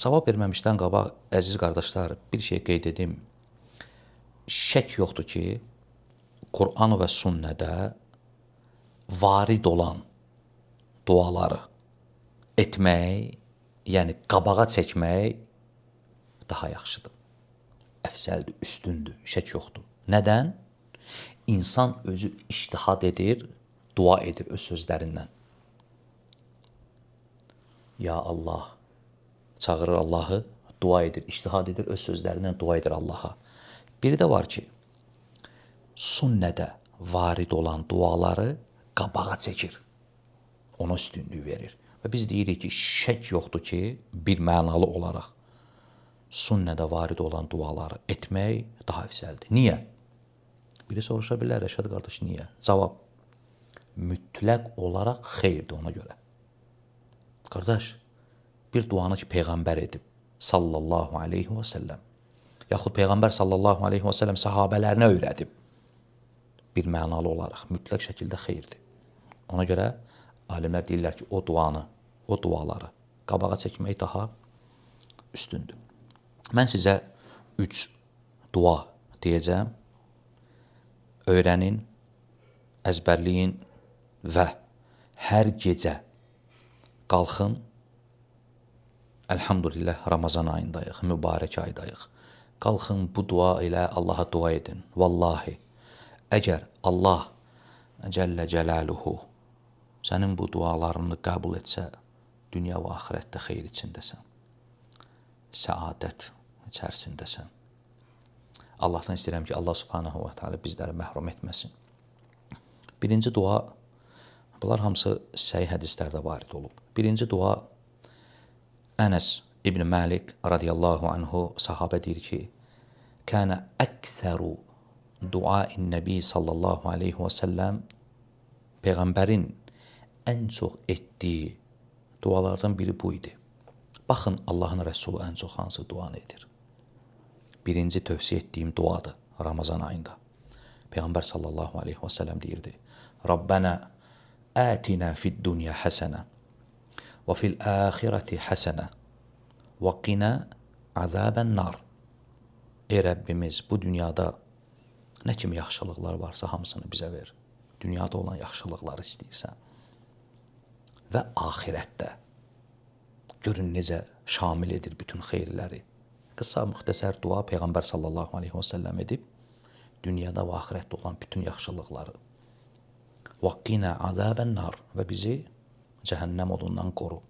Cavab verməmişdən qabaq, əziz qardaşlar, bir şey qeyd edim. Şək yoxdur ki, Qur'an və sünnədə varid olan duaları etmək, yəni qabağa çəkmək daha yaxşıdır. Əfsəldir, üstündür, şək yoxdur. Nədən? İnsan özü ictihad edir, dua edir öz sözlərindən. Ya Allah, çağırır Allahı, dua edir, ictihad edir, öz sözlərindən dua edir Allaha. Biri də var ki, sünnədə varid olan duaları qabağa çəkir, ona üstünlük verir. Və biz deyirik ki, şək yoxdur ki, bir mənalı olaraq sünnədə varid olan duaları etmək daha əfsəldir. Niyə? Biri soruşa bilər, Rəşad qardaş, niyə? Cavab, mütləq olaraq xeyirdir ona görə. Qardaş, bir duanı ki, Peyğəmbər edib, sallallahu aleyhi və səlləm, yaxud Peyğəmbər sallallahu aleyhi və səlləm sahabələrinə öyrədib, bir mənalı olaraq mütləq şəkildə xeyirdir. Ona görə alimlər deyirlər ki, o duanı, o duaları qabağa çəkmək daha üstündür. Mən sizə 3 dua deyəcəm. Öyrənin, əzbərləyin və hər gecə qalxın. Elhamdülillah, Ramazan ayındayıq, mübarək aydayıq. Qalxın, bu dua ilə Allaha dua edin. Vallahi, əgər Allah Cəllə Cəlaluhu sənin bu dualarını qəbul etsə, dünya və axirətdə xeyir içindəsən, səadət içərisindəsən. Allahdan istəyirəm ki, Allah subhanahu wa ta'ala bizləri məhrum etməsin. Birinci dua, bunlar hamısı səhih hədislərdə varid olub. Birinci dua, Ənəs İbn Məlik radiyallahu anhu sahabə deyir ki, kənə əksəru duain nəbi sallallahu aleyhi və səlləm, Peyğəmbərin ən çox etdiyi dualardan biri bu idi. Baxın, Allahın Rəsulu ən çox hansı duanı edir. Birinci tövsiyə etdiyim duadır Ramazan ayında. Peyğəmbər sallallahu aleyhi və səlləm deyirdi, Rabbənə ətinə fid-dunya həsənə və fil-əxirəti həsənə və qinə əzəbən nar. Ey Rəbbimiz, bu dünyada nə kimi yaxşılıqlar varsa hamısını bizə ver. Dünyada olan yaxşılıqları istəyirsən. Və axirətdə görün necə şamil edir bütün xeyirləri. Qısa, müxtəsər dua Peyğəmbər sallallahu aleyhi və səlləm edib, dünyada və axirətdə olan bütün yaxşılıqları. Və qinə əzəbən nar, və bizi cəhənnəm odundan qoru.